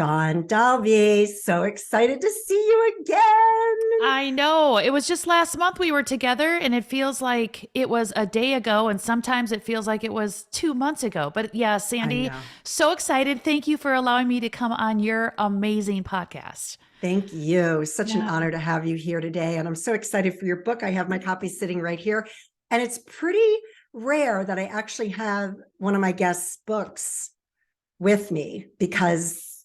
Dawn Dahlby, so excited to see you again. I know. It was just last month we were together, and it feels like it was a day ago, and sometimes it feels like it was 2 months ago. But yeah, I Sandee, know. so excited. Thank you for allowing me to come on your amazing podcast. Thank you. Such an Yeah. honor to have you here today. And I'm so excited for your book. I have my copy sitting right here. And it's pretty rare that I actually have one of my guests' books with me because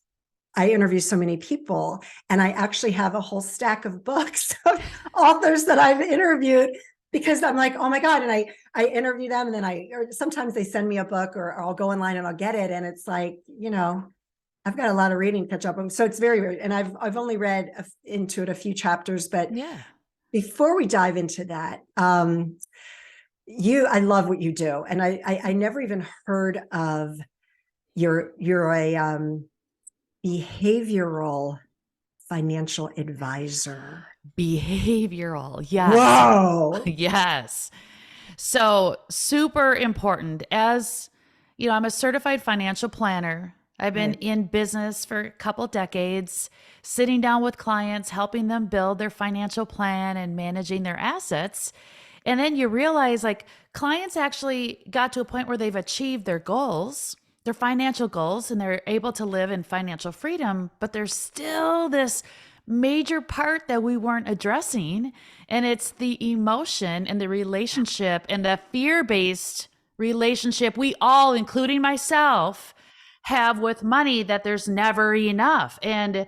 I interview so many people, and I actually have a whole stack of books of authors that I've interviewed because I'm like, oh my God. And I interview them, and then or sometimes they send me a book, or I'll go online and I'll get it. And it's like, I've got a lot of reading to catch up on. So it's very, and I've only read into it a few chapters, but Yeah. before we dive into that, I love what you do. And I never even heard of you're a behavioral financial advisor. Behavioral. Yes. Whoa. Yes. So, super important. As you know, I'm a certified financial planner. I've been Right. in business for a couple decades, sitting down with clients, helping them build their financial plan and managing their assets. And then you realize like clients actually got to a point where they've achieved their goals, their financial goals, and they're able to live in financial freedom, but there's still this major part that we weren't addressing. And it's the emotion and the relationship and the fear based relationship we all, including myself, have with money, that there's never enough. And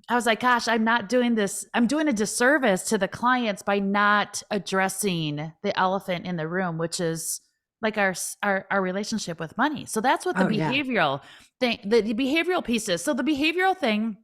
I was like, gosh, I'm not doing this. I'm doing a disservice to the clients by not addressing the elephant in the room, which is like our relationship with money. So that's what the Oh yeah. behavioral thing, the behavioral piece is. So the behavioral thing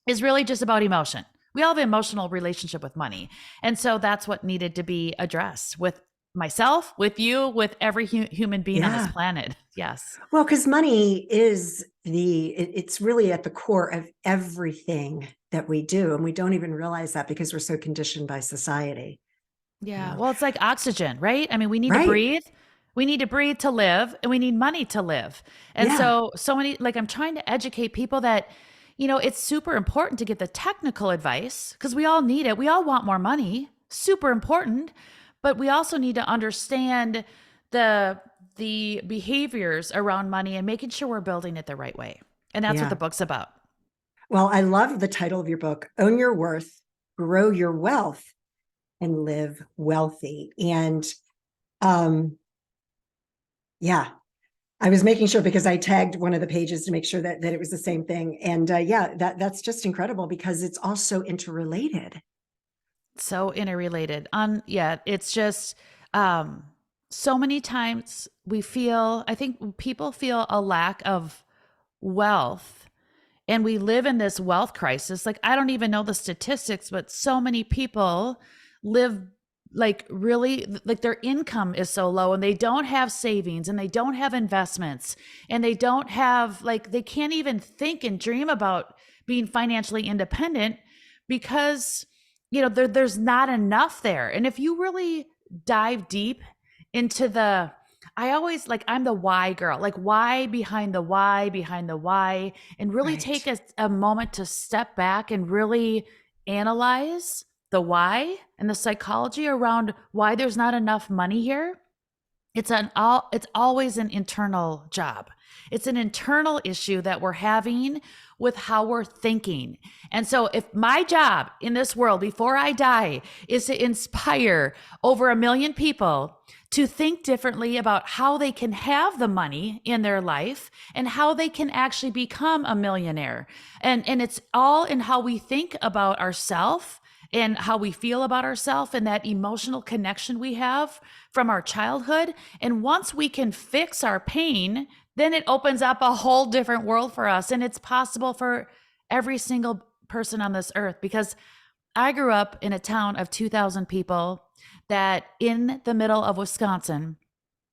is really just about emotion. We all have an emotional relationship with money. And so that's what needed to be addressed with myself, with you, with every human being on this Yeah. planet. Yes. Well, because money is it's really at the core of everything that we do. And we don't even realize that because we're so conditioned by society. You Yeah. know, Well, it's like oxygen, right? I mean, we need to right. breathe. We need to breathe to live, and we need money to live. And Yeah. so many, like, I'm trying to educate people that, it's super important to get the technical advice because we all need it. We all want more money, super important. But we also need to understand the the behaviors around money and making sure we're building it the right way. And that's what the Yeah. book's about. Well, I love the title of your book, Own Your Worth, Grow Your Wealth, and Live Wealthy. And um, yeah, I was making sure because I tagged one of the pages to make sure that it was the same thing. And yeah, that's just incredible because it's also interrelated. So interrelated. Yeah, it's just um so many times I think people feel a lack of wealth, and we live in this wealth crisis. Like, I don't even know the statistics, but so many people live like really, like, their income is so low, and they don't have savings, and they don't have investments, and they don't have, like, they can't even think and dream about being financially independent because there's not enough there. And if you really dive deep into the, I always, like, I'm the why girl, like, why behind the why behind the why, and really take Right. a moment to step back and really analyze the why and the psychology around why there's not enough money here. It's always an internal job. It's an internal issue that we're having with how we're thinking. And so if my job in this world before I die is to inspire over 1 million people to think differently about how they can have the money in their life and how they can actually become a millionaire. And it's all in how we think about ourselves and how we feel about ourselves and that emotional connection we have from our childhood. And once we can fix our pain, then it opens up a whole different world for us. And it's possible for every single person on this earth, because I grew up in a town of 2,000 people, that in the middle of Wisconsin,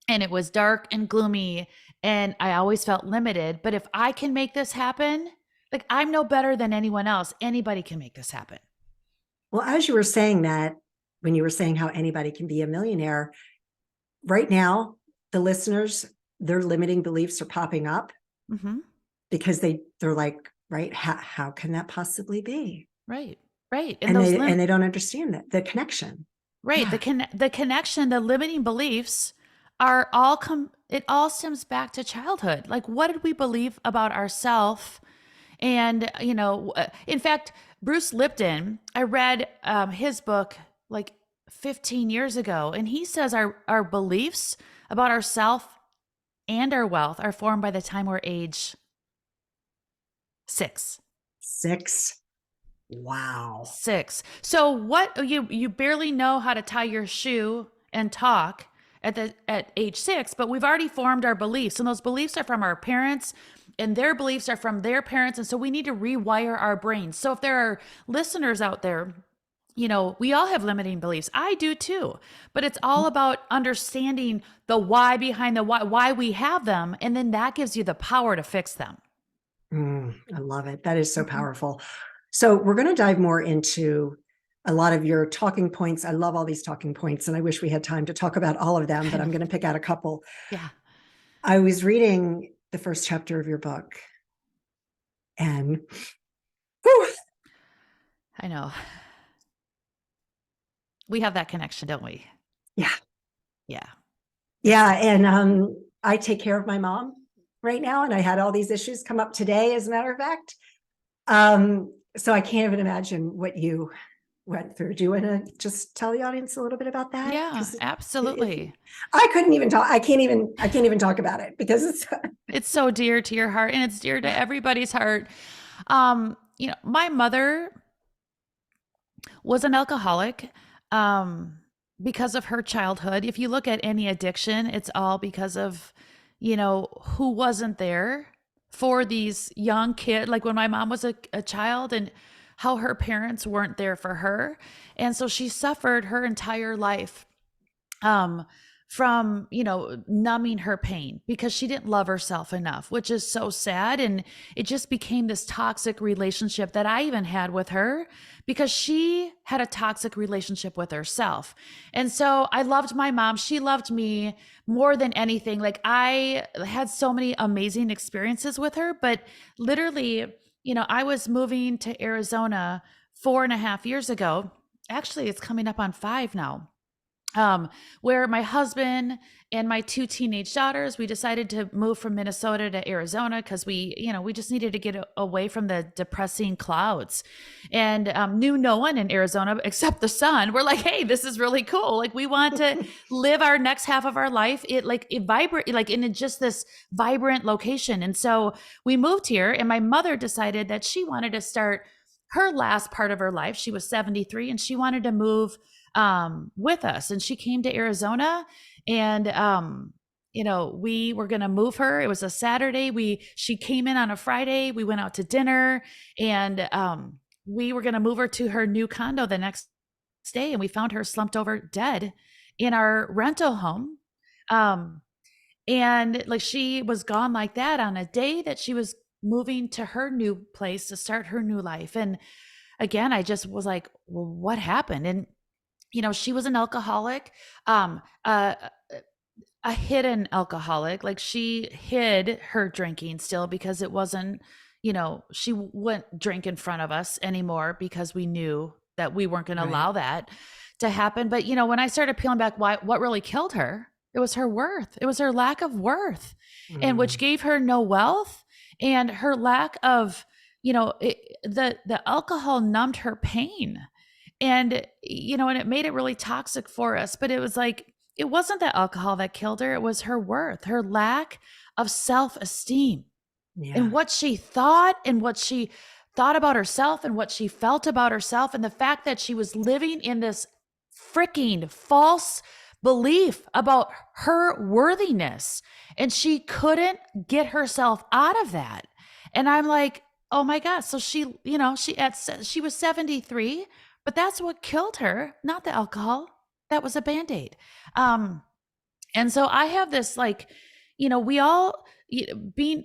and it was dark and gloomy, and I always felt limited. But if I can make this happen, like, I'm no better than anyone else. Anybody can make this happen. Well, as you were saying that, when you were saying how anybody can be a millionaire, right now, the listeners, their limiting beliefs are popping up Mm-hmm. because they're like, right? How can that possibly be? Right. Right. And they don't understand that the connection. right. Yeah. The connection, the limiting beliefs it all stems back to childhood. Like, what did we believe about ourselves? And, in fact, Bruce Lipton, I read his book like 15 years ago, and he says our beliefs about ourselves and our wealth are formed by the time we're age 6. 6. Wow. 6. So what you barely know how to tie your shoe and talk at age 6, but we've already formed our beliefs, and those beliefs are from our parents, and their beliefs are from their parents, and so we need to rewire our brains. So if there are listeners out there, we all have limiting beliefs. I do too, but it's all about understanding the why behind the why we have them, and then that gives you the power to fix them. I love it. That is so Mhm. powerful. So we're going to dive more into a lot of your talking points. I love all these talking points, and I wish we had time to talk about all of them, but I'm going to pick out a couple. Yeah. I was reading the first chapter of your book, and whew, I know. We have that connection, don't we? yeah, Yeah. yeah. And I take care of my mom right now, and I had all these issues come up today, as a matter of fact. So I can't even imagine what you went through. Do you want to just tell the audience a little bit about that? Yeah, Because absolutely. I couldn't even talk. I can't even talk about it because it's It's so dear to your heart, and it's dear to everybody's heart. My mother was an alcoholic because of her childhood. If you look at any addiction, it's all because of, who wasn't there for these young kids. Like when my mom was a child, and how her parents weren't there for her. And so she suffered her entire life um from numbing her pain because she didn't love herself enough, which is so sad. And it just became this toxic relationship that I even had with her because she had a toxic relationship with herself. And so I loved my mom, she loved me more than anything. Like, I had so many amazing experiences with her, but literally, I was moving to Arizona 4.5 years ago. Actually, it's coming up on 5 now, where my husband and my 2 teenage daughters, we decided to move from Minnesota to Arizona because we just needed to get away from the depressing clouds, and knew no one in Arizona except the sun. We're like, hey, this is really cool. Like, we want to live our next half of our life it vibrant, like in just this vibrant location. And so we moved here, and my mother decided that she wanted to start her last part of her life. She was 73, and she wanted to move with us, and she came to Arizona, and we were going to move her. It was a Saturday. She came in on a Friday. We went out to dinner, and we were going to move her to her new condo the next day, and we found her slumped over dead in our rental home. And like, she was gone like that on a day that she was moving to her new place to start her new life. And again, I just was like, well, what happened? And she was an alcoholic, a hidden alcoholic. Like, she hid her drinking still because it wasn't, she wouldn't drink in front of us anymore because we knew that we weren't going to allow that to happen. But, when I started peeling back what really killed her, it was her worth. It was her lack of worth, and which gave her no wealth, and her lack of, the alcohol numbed her pain. And and it made it really toxic for us. But it was like, it wasn't the alcohol that killed her, it was her worth, her lack of self-esteem, and what she thought, and what she thought about herself, and what she felt about herself, and the fact that she was living in this freaking false belief about her worthiness, and she couldn't get herself out of that. And I'm like, oh my god. So she was 73, but that's what killed her, not the alcohol. That was a Band-Aid. And so I have this, like, we all, being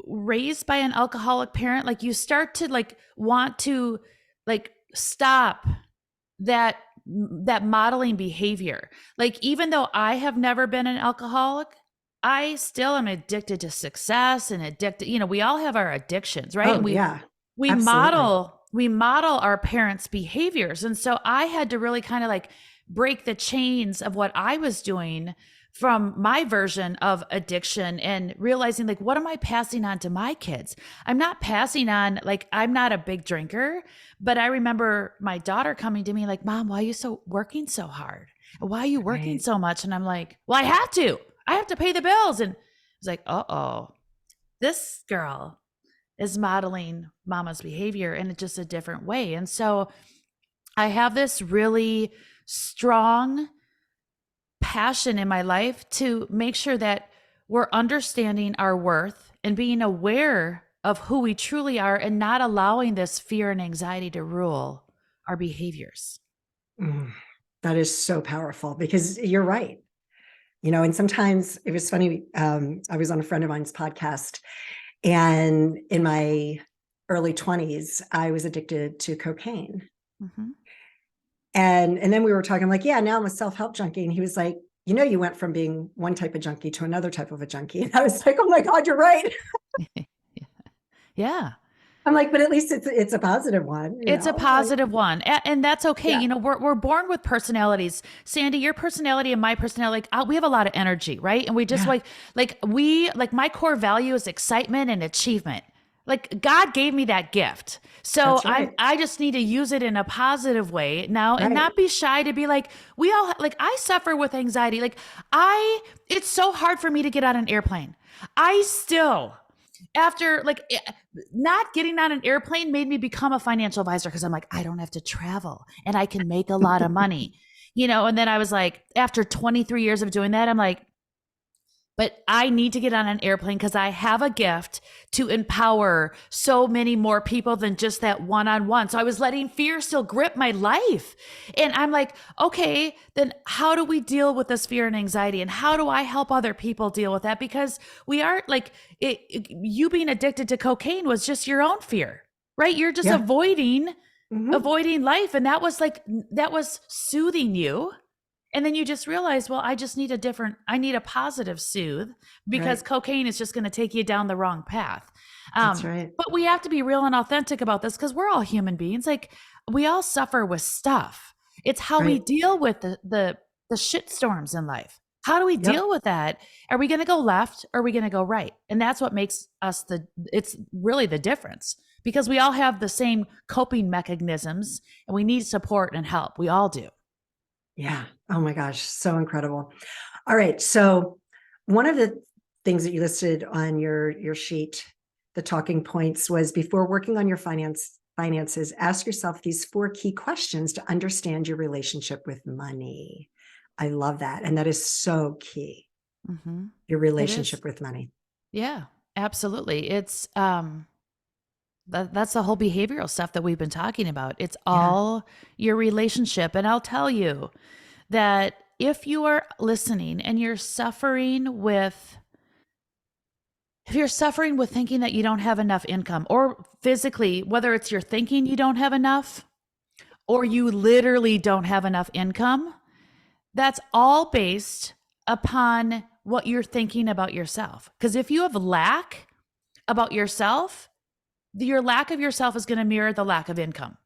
raised by an alcoholic parent, like, you start to like want to like stop that modeling behavior. Like, even though I have never been an alcoholic, I still am addicted to success and addicted, we all have our addictions, right? Oh, And yeah, we absolutely. model our parents' behaviors. And so I had to really kind of like break the chains of what I was doing from my version of addiction and realizing like, what am I passing on to my kids? I'm not passing on, like, I'm not a big drinker, but I remember my daughter coming to me like, Mom, why are you working so hard? Why are you working Right. so much? And I'm like, well, I have to pay the bills. And I was like, uh-oh, this girl is modeling mama's behavior in just a different way. And so I have this really strong passion in my life to make sure that we're understanding our worth and being aware of who we truly are and not allowing this fear and anxiety to rule our behaviors. Mm, that is so powerful because you're right. And sometimes it was funny. I was on a friend of mine's podcast, and in my early 20s, I was addicted to cocaine. Mm-hmm. And then we were talking, I'm like, yeah, now I'm a self-help junkie. And he was like, you went from being one type of junkie to another type of a junkie. And I was like, oh my God, you're right. Yeah. I'm like, but at least it's a positive one, It's a Like, positive one. And that's okay. yeah, We're born with personalities. Sandee, your personality and my personality, like we have a lot of energy, right? And we just yeah, like my core value is excitement and achievement. Like God gave me that gift. So that's right. I just need to use it in a positive way now and Right. not be shy to be like, we all like I suffer with anxiety. Like it's so hard for me to get on an airplane. I still after not getting on an airplane made me become a financial advisor because I'm like, I don't have to travel and I can make a lot of money, and then I was like, after 23 years of doing that, I'm like, but I need to get on an airplane because I have a gift to empower so many more people than just that one-on-one. So I was letting fear still grip my life. And I'm like, okay, then how do we deal with this fear and anxiety? And how do I help other people deal with that? Because we are like, you being addicted to cocaine was just your own fear, right? You're just Yeah. Mhm. avoiding life. And that was soothing you. And then you just realize, well, I need a positive soothe because Right. cocaine is just going to take you down the wrong path. That's right. But we have to be real and authentic about this because we're all human beings. Like we all suffer with stuff. It's how we Right. deal with the shit storms in life. How do we Yep. deal with that? Are we going to go left or are we going to go right? And that's what makes us it's really the difference because we all have the same coping mechanisms and we need support and help. We all do. Yeah. Oh my gosh. So incredible. All right. So one of the things that you listed on your sheet, the talking points, was before working on your finances, ask yourself these 4 key questions to understand your relationship with money. I love that. And that is so key. Mm-hmm. Your It is. relationship with money. Yeah, absolutely. It's that's the whole behavioral stuff that we've been talking about. It's Yeah. all your relationship. And I'll tell you that if you are listening and if you're suffering with thinking that you don't have enough income or physically, whether it's you're thinking you don't have enough or you literally don't have enough income, that's all based upon what you're thinking about yourself. Because if you have lack about yourself, your lack of yourself is going to mirror the lack of income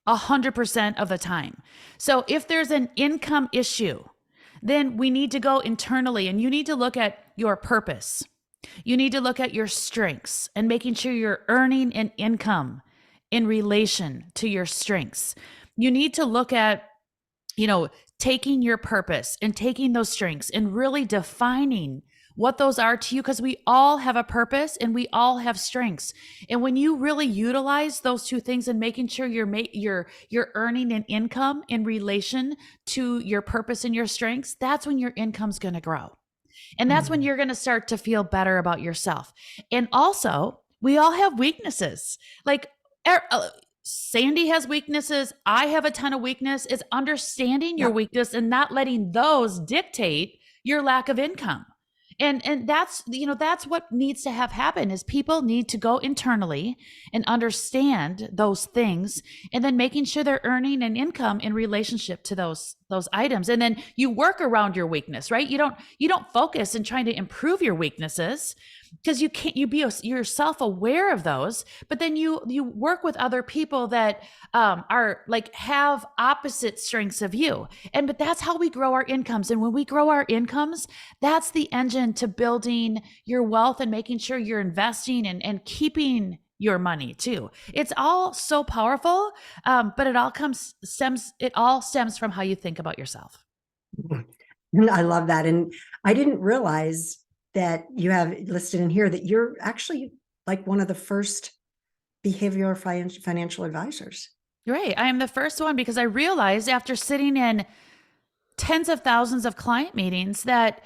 100% of the time. So if there's an income issue, then we need to go internally and you need to look at your purpose. You need to look at your strengths and making sure you're earning an income in relation to your strengths. You need to look at, taking your purpose and taking those strengths and really defining what those are to you, because we all have a purpose and we all have strengths. And when you really utilize those two things and making sure you're earning an income in relation to your purpose and your strengths, that's when your income's going to grow. And that's when you're going to start to feel better about yourself. And also, we all have weaknesses. Like Sandee has weaknesses. I have a ton of weakness. It's understanding your Yep. weakness and not letting those dictate your lack of income. And that's what needs to have happen is people need to go internally and understand those things and then making sure they're earning an income in relationship to those items. And then you work around your weakness, right? You don't focus in trying to improve your weaknesses, because you're self-aware of those, but then you work with other people that are like have opposite strengths of you. But that's how we grow our incomes. And when we grow our incomes, that's the engine to building your wealth and making sure you're investing and keeping your money too. It's all so powerful, but it all stems from how you think about yourself. I love that. And I didn't realize that you have listed in here that you're actually like one of the first behavioral financial advisors. You're right. I am the first one, because I realized after sitting in tens of thousands of client meetings that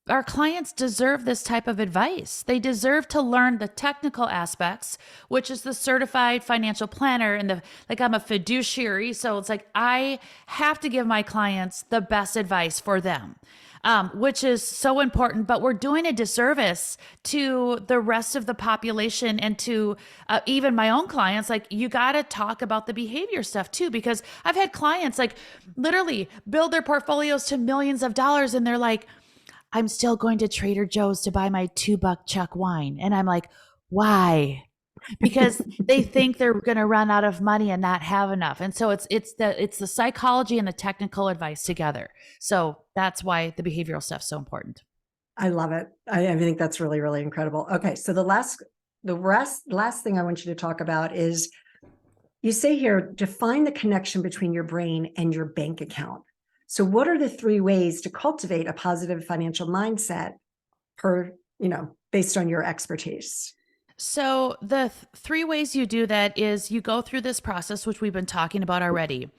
our clients deserve this type of advice. They deserve to learn the technical aspects, which is the certified financial planner and I'm a fiduciary. So it's like, I have to give my clients the best advice for them, which is so important, but we're doing a disservice to the rest of the population and to even my own clients. Like, you got to talk about the behavior stuff too, because I've had clients like literally build their portfolios to millions of dollars. And they're like, I'm still going to Trader Joe's to buy my $2 Chuck wine. And I'm like, why? Because they think they're going to run out of money and not have enough. And so it's the psychology and the technical advice together. So that's why the behavioral stuff is so important. I love it. I think that's really, really incredible. Okay. So the last thing I want you to talk about is, you say here, define the connection between your brain and your bank account. So what are the 3 ways to cultivate a positive financial mindset based on your expertise? So the 3 ways you do that is you go through this process, which we've been talking about already,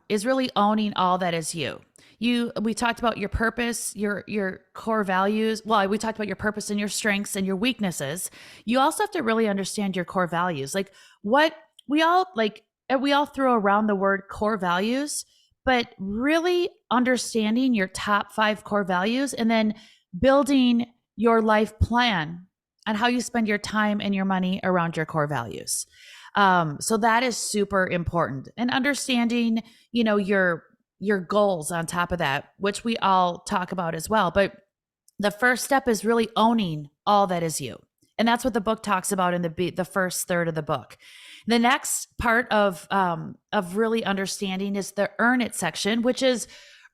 is really owning all that is you. We talked about your purpose, your core values. Well, we talked about your purpose and your strengths and your weaknesses. You also have to really understand your core values. Like, what we all throw around the word core values, but really understanding your top 5 core values and then building your life plan on how you spend your time and your money around your core values. So that is super important. And understanding, your goals on top of that, which we all talk about as well. But the first step is really owning all that is you. And that's what the book talks about in the first third of the book. The next part of really understanding is the earn it section, which is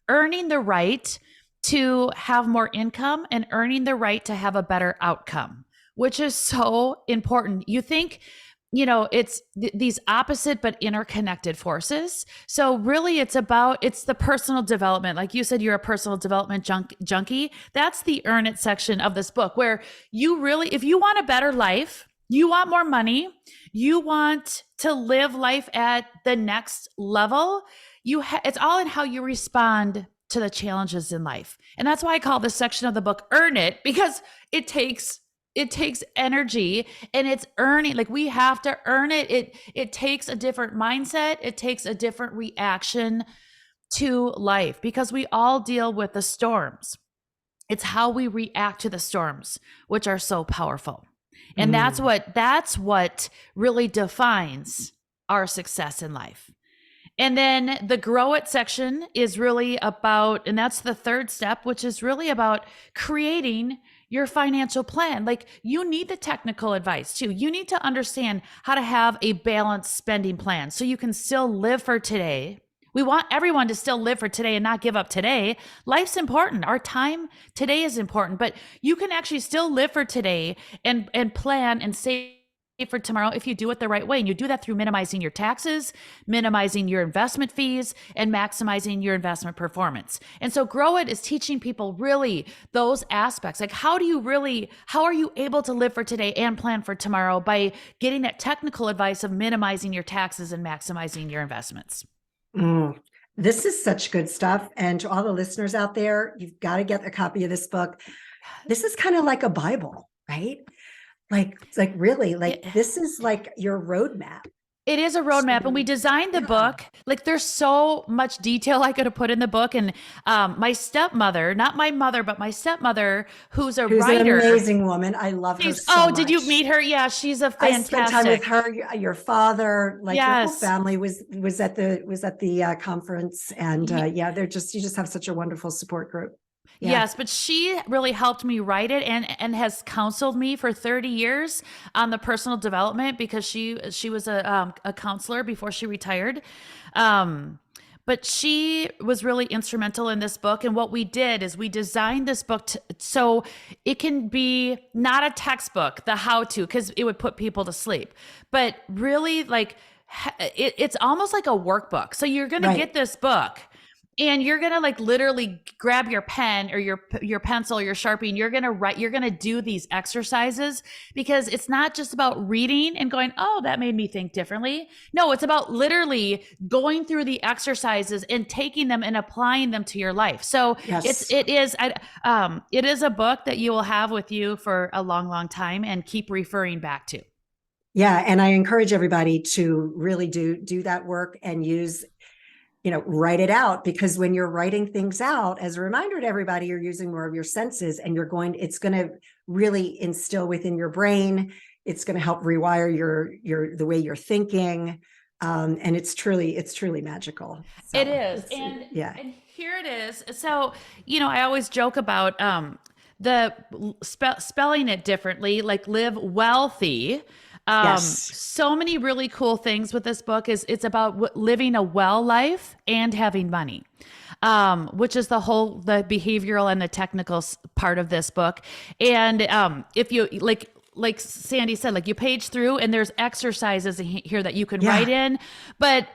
earning the right to have more income and earning the right to have a better outcome, which is so important. You think, it's these opposite but interconnected forces. So really it's the personal development. Like you said, you're a personal development junkie. That's the earn it section of this book, where you really, if you want a better life, you want more money, you want to live life at the next level, it's all in how you respond to the challenges in life. And that's why I call this section of the book Earn It, because it takes energy, and it's earning. Like, we have to earn it. It takes a different mindset. It takes a different reaction to life, because we all deal with the storms. It's how we react to the storms, which are so powerful. And that's what really defines our success in life. And then the grow it section is really about, and that's the third step, which is really about creating your financial plan. Like, you need the technical advice too. You need to understand how to have a balanced spending plan so you can still live for today. We want everyone to still live for today and not give up today. Life's important. Our time today is important, but you can actually still live for today and plan and save for tomorrow if you do it the right way. And you do that through minimizing your taxes, minimizing your investment fees, and maximizing your investment performance. And so Grow It is teaching people really those aspects. Like, how are you able to live for today and plan for tomorrow by getting that technical advice of minimizing your taxes and maximizing your investments? This is such good stuff. And to all the listeners out there, you've got to get a copy of this book. This is kind of like a Bible, right? Like really, like this is like your roadmap. It is a roadmap, and we designed the book. Like, there's so much detail I could have put in the book. And my stepmother, not my mother, but my stepmother, who's a Who's writer. an amazing woman. I love her so much. Did you meet her? Yeah, she's a fantastic. I spent time with her. Your father, like your whole Yes. family was at the conference, and yeah, you just have such a wonderful support group. Yeah. Yes, but she really helped me write it, and has counseled me for 30 years on the personal development, because she was a counselor before she retired. But she was really instrumental in this book. And what we did is we designed this book so it can be not a textbook, the how-to, because it would put people to sleep, but really like it's almost like a workbook. So you're going to get this book, and you're going to like literally grab your pen or your pencil or your Sharpie, and you're going to write, you're going to do these exercises, because it's not just about reading and going, oh, that made me think differently. No, it's about literally going through the exercises and taking them and applying them to your life. So it is a book that you will have with you for a long, long time and keep referring back to. Yeah. And I encourage everybody to really do that work and use, write it out, because when you're writing things out, as a reminder to everybody, you're using more of your senses, and it's going to really instill within your brain. It's going to help rewire the way you're thinking. And it's truly magical. So it is. And here it is. So, I always joke about, the spelling it differently, like live wealthy. So many really cool things with this book. It's about living a well life and having money, which is the behavioral and the technical part of this book. And if you like Sandee said, like you page through and there's exercises here that you can write in, but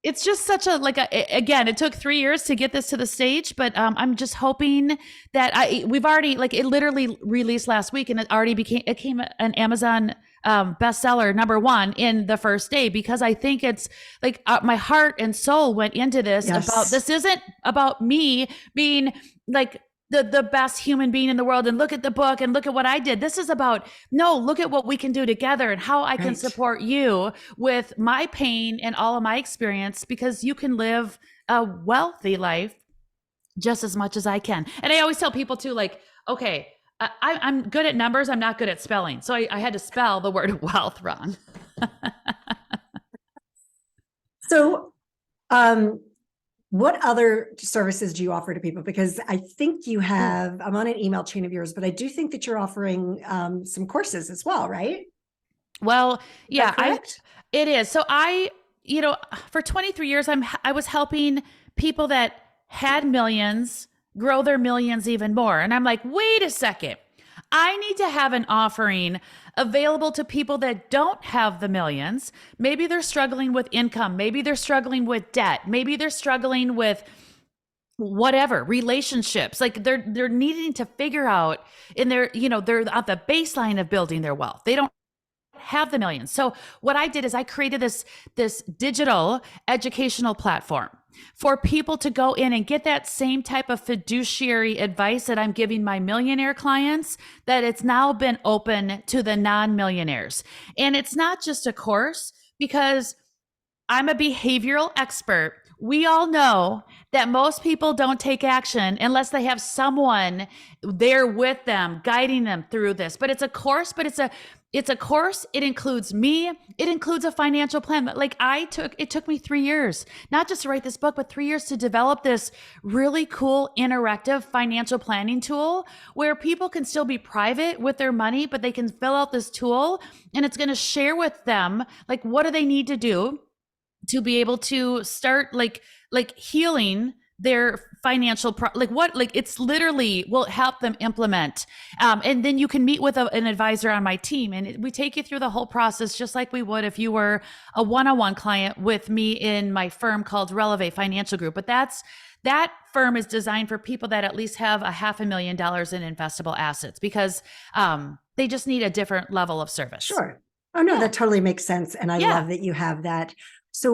it's just such again, it took 3 years to get this to the stage, but I'm just hoping that we've already, like, it literally released last week, and it came an Amazon bestseller #1 in the first day, because I think it's like my heart and soul went into this. This isn't about me being like the best human being in the world, and look at the book and look at what I did. This is about, no, look at what we can do together and how I can support you with my pain and all of my experience, because you can live a wealthy life just as much as I can. And I always tell people too, like, okay, I'm good at numbers. I'm not good at spelling. So I had to spell the word wealth wrong. So, what other services do you offer to people? Because I think you have, I'm on an email chain of yours, but I do think that you're offering some courses as well, right? Well, yeah, it is. So for 23 years, I was helping people that had millions grow their millions even more. And I'm like, wait a second, I need to have an offering available to people that don't have the millions. Maybe they're struggling with income. Maybe they're struggling with debt. Maybe they're struggling with whatever, relationships. Like they're needing to figure out, and they're at the baseline of building their wealth. They don't have the millions. So what I did is I created this digital educational platform for people to go in and get that same type of fiduciary advice that I'm giving my millionaire clients, that it's now been open to the non-millionaires. And it's not just a course, because I'm a behavioral expert. We all know that most people don't take action unless they have someone there with them, guiding them through this. But it's a course, it's a course. It includes me. It includes a financial plan. Like it took me 3 years, not just to write this book, but 3 years to develop this really cool interactive financial planning tool where people can still be private with their money, but they can fill out this tool, and it's going to share with them, like, what do they need to do to be able to start like healing their financial it's literally will help them implement. And then you can meet with an advisor on my team, and we take you through the whole process, just like we would if you were a one-on-one client with me in my firm called Relevé Financial Group. But that firm is designed for people that at least have $500,000 in investable assets, because they just need a different level of service. Sure. Oh no, that totally makes sense. And I love that you have that. So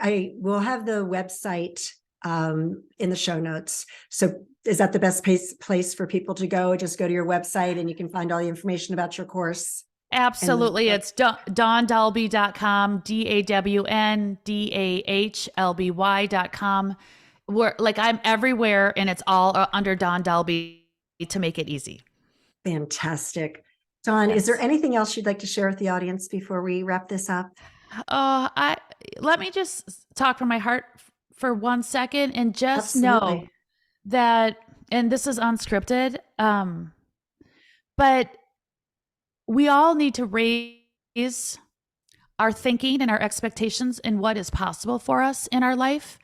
I will have the website in the show notes. So is that the best place for people to go? Just go to your website and you can find all the information about your course. Absolutely. It's dawndalby.com, DAWNDAHLBY.com. We're like, I'm everywhere, and it's all under Dawn Dahlby to make it easy. Fantastic. Dawn, is there Yes. anything else you'd like to share with the audience before we wrap this up? Let me just talk from my heart for 1 second and just know Absolutely. that, and this is unscripted, but we all need to raise our thinking and our expectations in what is possible for us in our life.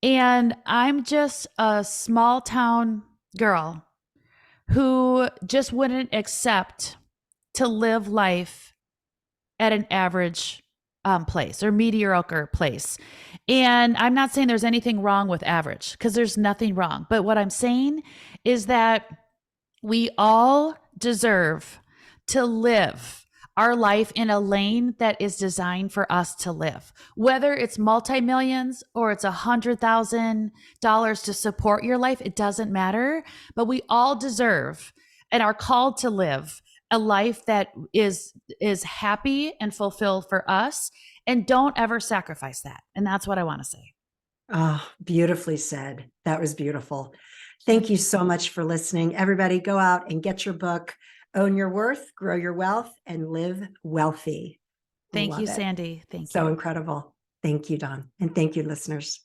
And I'm just a small town girl who just wouldn't accept to live life at an average place or mediocre place. And I'm not saying there's anything wrong with average, because there's nothing wrong. But what I'm saying is that we all deserve to live our life in a lane that is designed for us to live, whether it's multi-millions or it's $100,000 to support your life. It doesn't matter, but we all deserve and are called to live a life that is happy and fulfilled for us, and don't ever sacrifice that. And that's what I want to say. Oh, beautifully said. That was beautiful. Thank you so much for listening. Everybody go out and get your book, Own Your Worth, Grow Your Wealth, and Live Wealthy. Thank you, Love it. Sandee. Thank you. So incredible. Thank you, Dawn. And thank you, listeners.